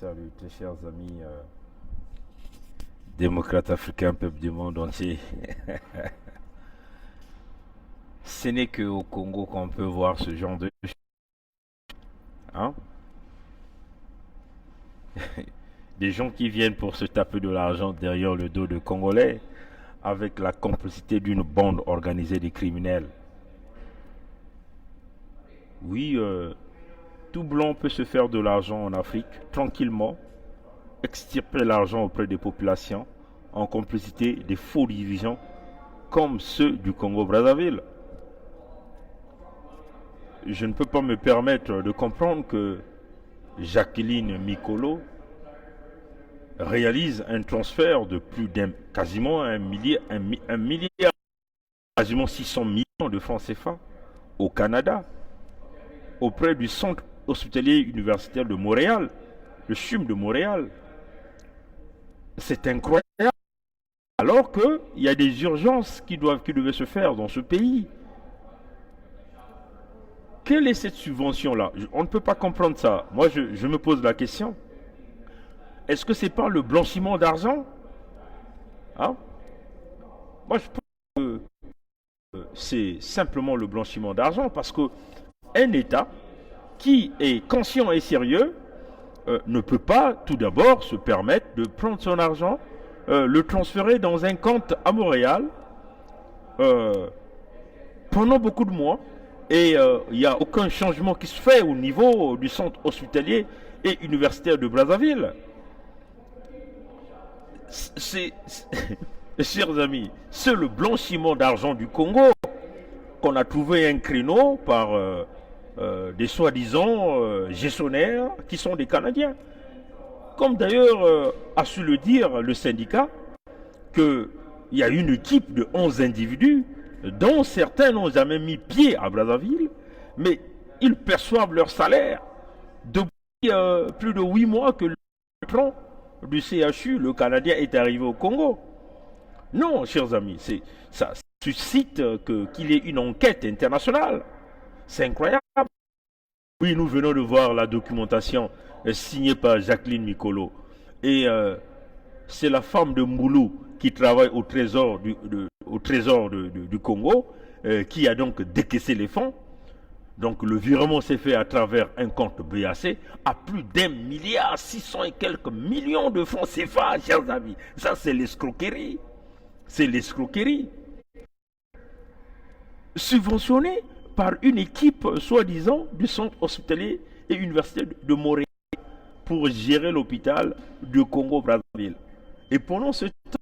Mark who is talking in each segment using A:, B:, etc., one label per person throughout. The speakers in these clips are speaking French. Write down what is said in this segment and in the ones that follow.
A: Salut, très chers amis démocrates africains, peuple du monde entier. Ce n'est qu'au Congo qu'on peut voir ce genre de... Hein? Des gens qui viennent pour se taper de l'argent derrière le dos de Congolais avec la complicité d'une bande organisée de criminels. Oui, tout blanc peut se faire de l'argent en Afrique tranquillement, extirper l'argent auprès des populations en complicité des faux dirigeants comme ceux du Congo-Brazzaville. Je ne peux pas me permettre de comprendre que Jacqueline Mikolo réalise un transfert de plus d'un, quasiment un milliard, quasiment 600 millions de francs CFA au Canada, auprès du centre hospitalier universitaire de Montréal, le CHUM de Montréal. C'est incroyable. Alors qu'il y a des urgences qui devaient se faire dans ce pays. Quelle est cette subvention-là? On ne peut pas comprendre ça. Moi, je me pose la question. Est-ce que c'est pas le blanchiment d'argent? Hein? Moi, je pense que c'est simplement le blanchiment d'argent parce que un État qui est conscient et sérieux ne peut pas tout d'abord se permettre de prendre son argent, le transférer dans un compte à Montréal pendant beaucoup de mois et il n'y a aucun changement qui se fait au niveau du centre hospitalier et universitaire de Brazzaville. Chers amis, c'est le blanchiment d'argent du Congo qu'on a trouvé un créneau par des soi-disant gestionnaires qui sont des Canadiens. Comme d'ailleurs a su le dire le syndicat, qu'il y a une équipe de 11 individus, dont certains n'ont jamais mis pied à Brazzaville, mais ils perçoivent leur salaire depuis plus de 8 mois que le patron du CHU, le Canadien, est arrivé au Congo. Non, chers amis, ça suscite qu'il y ait une enquête internationale. C'est incroyable. Oui, nous venons de voir la documentation signée par Jacqueline Mikolo. Et c'est la femme de Moulou qui travaille au trésor du Congo, qui a donc décaissé les fonds. Donc le virement s'est fait à travers un compte BAC à plus d'un milliard 600 et quelques millions de francs CFA, chers amis. Ça, c'est l'escroquerie. C'est l'escroquerie. Subventionné par une équipe, soi-disant, du centre hospitalier et universitaire de Montréal pour gérer l'hôpital de Congo-Brazzaville. Et pendant ce temps,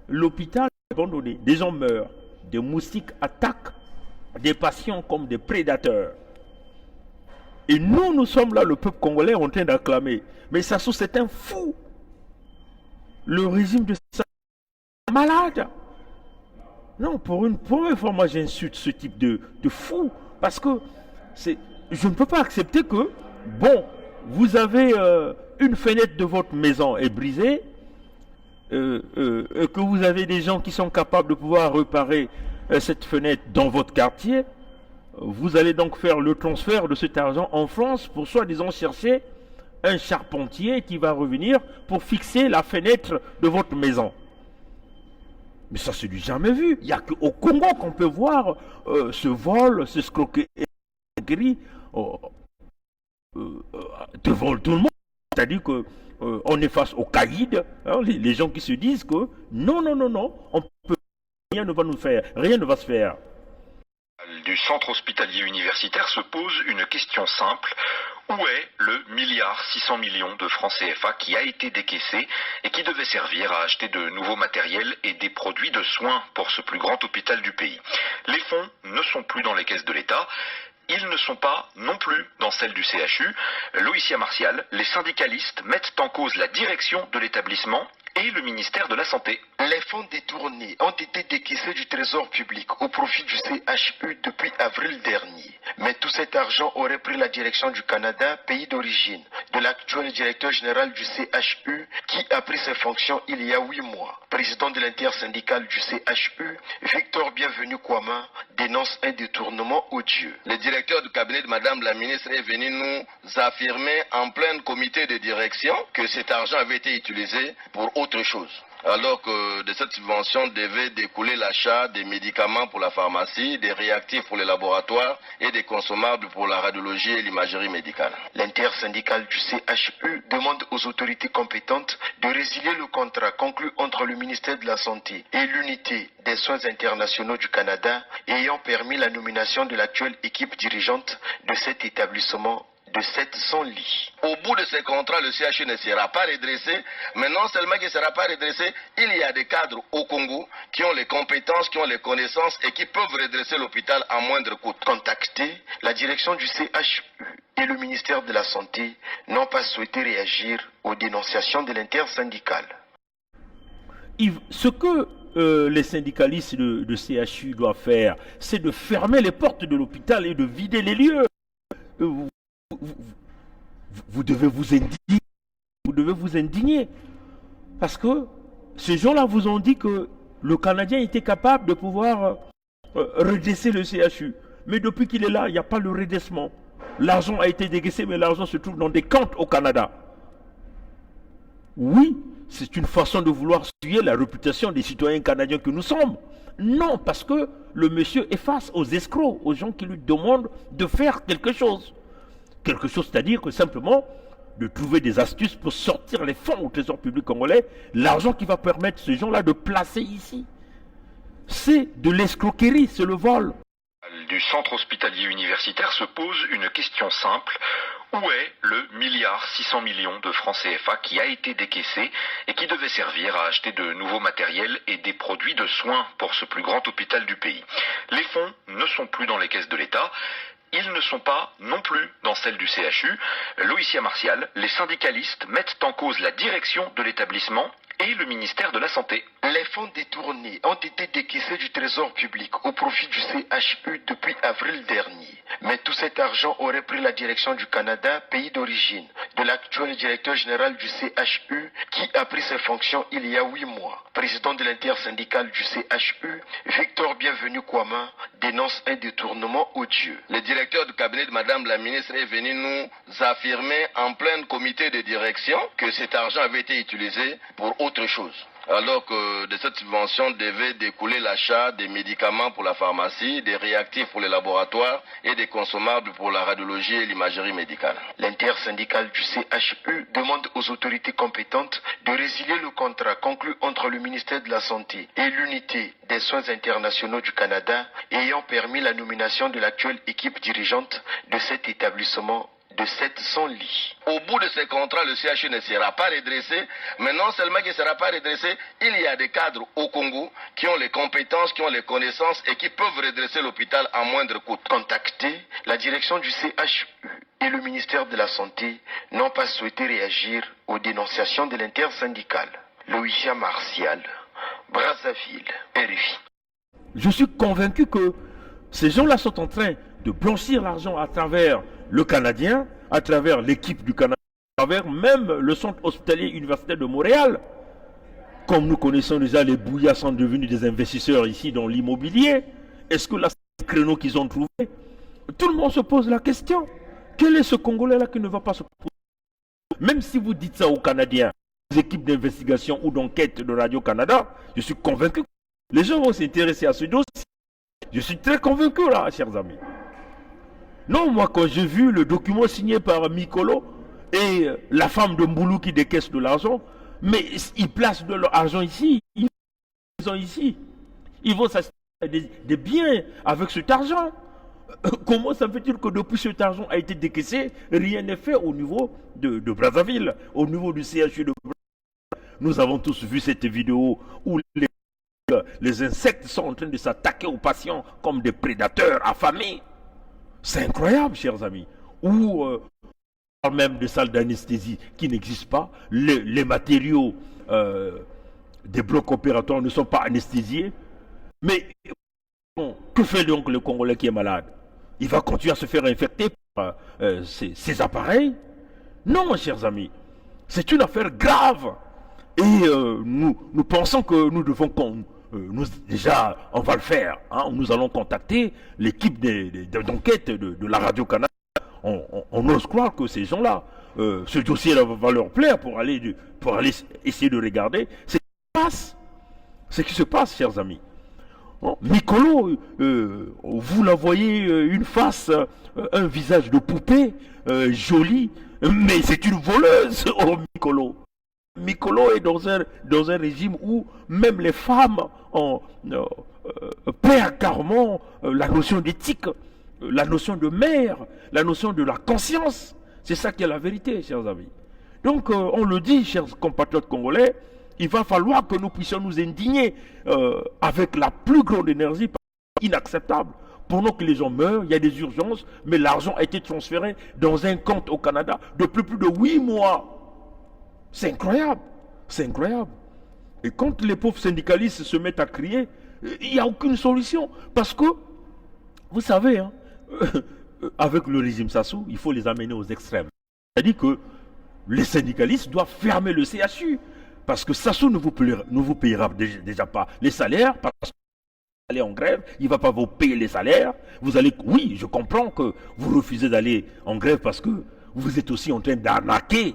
A: l'hôpital est abandonné. Des gens meurent, des moustiques attaquent des patients comme des prédateurs. Et nous sommes là, le peuple congolais, en train d'acclamer. Mais Sassou, c'est un fou. Le régime de Sassou est malade. Non, pour une première fois, moi j'insulte ce type de fou. Parce que je ne peux pas accepter que, bon, vous avez une fenêtre de votre maison est brisée, que vous avez des gens qui sont capables de pouvoir réparer cette fenêtre dans votre quartier, vous allez donc faire le transfert de cet argent en France pour soi-disant chercher un charpentier qui va revenir pour fixer la fenêtre de votre maison. Mais ça, c'est du jamais vu. Il n'y a qu'au Congo qu'on peut voir ce vol, ce escroquerie devant tout le monde. C'est-à-dire que on est face aux caïds, hein, les gens qui se disent que non, non, non, non, on peut, rien ne va nous faire, rien ne va se faire.
B: Du centre hospitalier universitaire se pose une question simple. Où est le milliard 600 millions de francs CFA qui a été décaissé et qui devait servir à acheter de nouveaux matériels et des produits de soins pour ce plus grand hôpital du pays? Les fonds ne sont plus dans les caisses de l'État. Ils ne sont pas non plus dans celle du CHU. Loïcia Martial, les syndicalistes mettent en cause la direction de l'établissement et le ministère de la Santé.
C: Les fonds détournés ont été décaissés du trésor public au profit du CHU depuis avril dernier. Mais tout cet argent aurait pris la direction du Canada, pays d'origine. de l'actuel directeur général du CHU qui a pris ses fonctions il y a 8 mois. Président de l'intersyndicale du CHU, Victor Bienvenu Kouama dénonce un détournement odieux.
D: Le directeur du cabinet de Madame la ministre est venu nous affirmer en plein comité de direction que cet argent avait été utilisé pour autre chose. Alors que de cette subvention devait découler l'achat des médicaments pour la pharmacie, des réactifs pour les laboratoires et des consommables pour la radiologie et l'imagerie médicale.
C: L'intersyndicale du CHU demande aux autorités compétentes de résilier le contrat conclu entre le ministère de la Santé et l'unité des soins internationaux du Canada ayant permis la nomination de l'actuelle équipe dirigeante de cet établissement de 700 lits.
D: Au bout de ce contrat, le CHU ne sera pas redressé, mais non seulement qu'il ne sera pas redressé, il y a des cadres au Congo qui ont les compétences, qui ont les connaissances et qui peuvent redresser l'hôpital à moindre coût.
C: Contactés, la direction du CHU et le ministère de la Santé n'ont pas souhaité réagir aux dénonciations de l'intersyndicale.
A: Ce que les syndicalistes de CHU doivent faire, c'est de fermer les portes de l'hôpital et de vider les lieux. Vous devez vous indigner. Vous devez vous indigner. Parce que ces gens-là vous ont dit que le Canadien était capable de pouvoir redresser le CHU. Mais depuis qu'il est là, il n'y a pas le redressement. L'argent a été décaissé, mais l'argent se trouve dans des comptes au Canada. Oui, c'est une façon de vouloir tuer la réputation des citoyens canadiens que nous sommes. Non, parce que le monsieur est face aux escrocs, aux gens qui lui demandent de faire quelque chose. Quelque chose, c'est-à-dire que simplement de trouver des astuces pour sortir les fonds au trésor public congolais, l'argent qui va permettre ces gens-là de placer ici. C'est de l'escroquerie, c'est le vol.
B: Du centre hospitalier universitaire se pose une question simple. Où est le 1,6 milliard de francs CFA qui a été décaissé et qui devait servir à acheter de nouveaux matériels et des produits de soins pour ce plus grand hôpital du pays? Les fonds ne sont plus dans les caisses de l'État. Ils ne sont pas non plus dans celle du CHU. Loïcia Martial, les syndicalistes mettent en cause la direction de l'établissement et le ministère de la Santé.
C: Les fonds détournés ont été décaissés du trésor public au profit du CHU depuis avril dernier. Mais tout cet argent aurait pris la direction du Canada, pays d'origine, de l'actuel directeur général du CHU qui a pris ses fonctions il y a 8 mois. Président de l'intersyndicale du CHU, Victor Bienvenu Kouama dénonce un détournement odieux.
D: Le directeur du cabinet de Madame la ministre est venu nous affirmer en plein comité de direction que cet argent avait été utilisé pour autre chose. Alors que de cette subvention devait découler l'achat des médicaments pour la pharmacie, des réactifs pour les laboratoires et des consommables pour la radiologie et l'imagerie médicale.
C: L'intersyndicale du CHU demande aux autorités compétentes de résilier le contrat conclu entre le ministère de la Santé et l'unité des soins internationaux du Canada ayant permis la nomination de l'actuelle équipe dirigeante de cet établissement de 700 lits.
D: Au bout de ce contrat, le CHU ne sera pas redressé, mais non seulement qu'il ne sera pas redressé, il y a des cadres au Congo qui ont les compétences, qui ont les connaissances et qui peuvent redresser l'hôpital à moindre coût.
C: Contactés, la direction du CHU et le ministère de la Santé n'ont pas souhaité réagir aux dénonciations de l'intersyndicale. Loïcia Martial, Brazzaville, RFI.
A: Je suis convaincu que ces gens-là sont en train de blanchir l'argent à travers le Canadien, à travers l'équipe du Canada, à travers même le centre hospitalier universitaire de Montréal. Comme nous connaissons déjà, les bouillards sont devenus des investisseurs ici dans l'immobilier. Est-ce que là, c'est le créneau qu'ils ont trouvé? Tout le monde se pose la question. Quel est ce Congolais-là qui ne va pas se poser? Même si vous dites ça aux Canadiens, aux équipes d'investigation ou d'enquête de Radio-Canada, je suis convaincu que les gens vont s'intéresser à ce dossier. Je suis très convaincu là, chers amis. Non, moi, quand j'ai vu le document signé par Mikolo et la femme de Mboulou qui décaisse de l'argent, mais ils placent de leur argent ici. Ils sont ici. Ils vont s'acheter des biens avec cet argent. Comment ça fait-il que depuis cet argent a été décaissé, rien n'est fait au niveau de Brazzaville, au niveau du CHU de Brazzaville? Nous avons tous vu cette vidéo où les insectes sont en train de s'attaquer aux patients comme des prédateurs affamés. C'est incroyable, chers amis. Ou même des salles d'anesthésie qui n'existent pas. Les matériaux des blocs opératoires ne sont pas anesthésiés. Mais bon, que fait donc le Congolais qui est malade? Il va continuer à se faire infecter par ces appareils. Non, chers amis, c'est une affaire grave. Et nous pensons que nous devons, déjà, on va le faire. Hein. Nous allons contacter l'équipe d'enquête de la Radio-Canada. On ose croire que ces gens-là, ce dossier va leur plaire pour aller essayer de regarder ce qui se passe, chers amis. Bon, Mikolo, vous la voyez, une face, un visage de poupée, joli, mais c'est une voleuse, oh Mikolo. Mikolo est dans un régime où même les femmes perdent carrément la notion d'éthique, la notion de mère, la notion de la conscience. C'est ça qui est la vérité, chers amis. Donc, on le dit, chers compatriotes congolais, il va falloir que nous puissions nous indigner avec la plus grande énergie, inacceptable. Pendant que les gens meurent, il y a des urgences, mais l'argent a été transféré dans un compte au Canada depuis plus de 8 mois. C'est incroyable, c'est incroyable. Et quand les pauvres syndicalistes se mettent à crier, il n'y a aucune solution. Parce que, vous savez, hein, avec le régime Sassou, il faut les amener aux extrêmes. C'est-à-dire que les syndicalistes doivent fermer le CHU. Parce que Sassou ne vous payera déjà pas les salaires, parce que vous allez en grève, il ne va pas vous payer les salaires. Vous allez, oui, je comprends que vous refusez d'aller en grève parce que vous êtes aussi en train d'arnaquer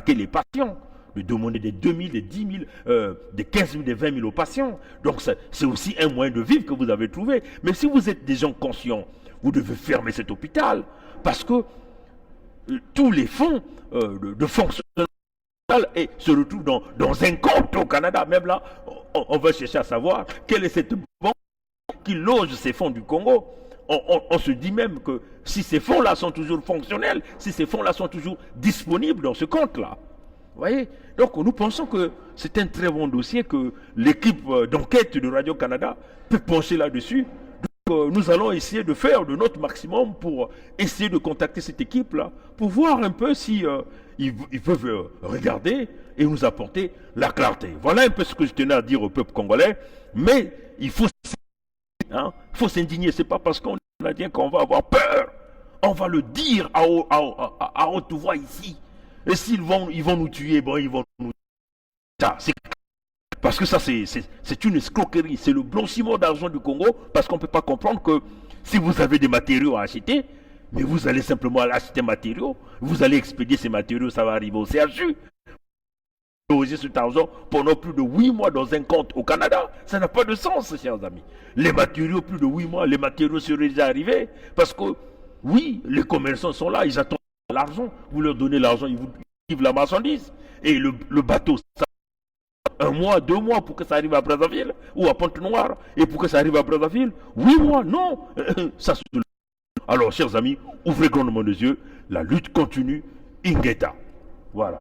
A: les patients, de demander des 2 000, des 10 000, des 15 000, des 20 000 aux patients. Donc c'est aussi un moyen de vivre que vous avez trouvé. Mais si vous êtes des gens conscients, vous devez fermer cet hôpital parce que tous les fonds de fonctionnement et se retrouve dans un compte au Canada. Même là, on va chercher à savoir quelle est cette banque qui loge ces fonds du Congo. On se dit même que si ces fonds-là sont toujours fonctionnels, si ces fonds-là sont toujours disponibles dans ce compte-là. Vous voyez? Donc nous pensons que c'est un très bon dossier que l'équipe d'enquête de Radio-Canada peut pencher là-dessus. Nous allons essayer de faire de notre maximum pour essayer de contacter cette équipe-là, pour voir un peu si ils peuvent regarder et nous apporter la clarté. Voilà un peu ce que je tenais à dire au peuple congolais, mais il faut s'indigner. C'est pas parce qu'on est canadien qu'on va avoir peur. On va le dire à haute voix ici. Et s'ils vont nous tuer, bon, ils vont nous tuer. Parce que ça, c'est une escroquerie. C'est le blanchiment d'argent du Congo. Parce qu'on ne peut pas comprendre que si vous avez des matériaux à acheter, mais vous allez simplement acheter des matériaux, vous allez expédier ces matériaux, ça va arriver au CHU. Loger cet argent pendant plus de 8 mois dans un compte au Canada, ça n'a pas de sens, chers amis. Les matériaux, plus de 8 mois, les matériaux seraient déjà arrivés. Parce que, oui, les commerçants sont là, ils attendent l'argent. Vous leur donnez l'argent, ils vous livrent la marchandise. Et le bateau, ça 1 mois, 2 mois pour que ça arrive à Brazzaville ou à Pointe-Noire. Et pour que ça arrive à Brazzaville, 8 mois, non. Ça se... Alors, chers amis, ouvrez grandement les yeux. La lutte continue. Ingeta. Voilà.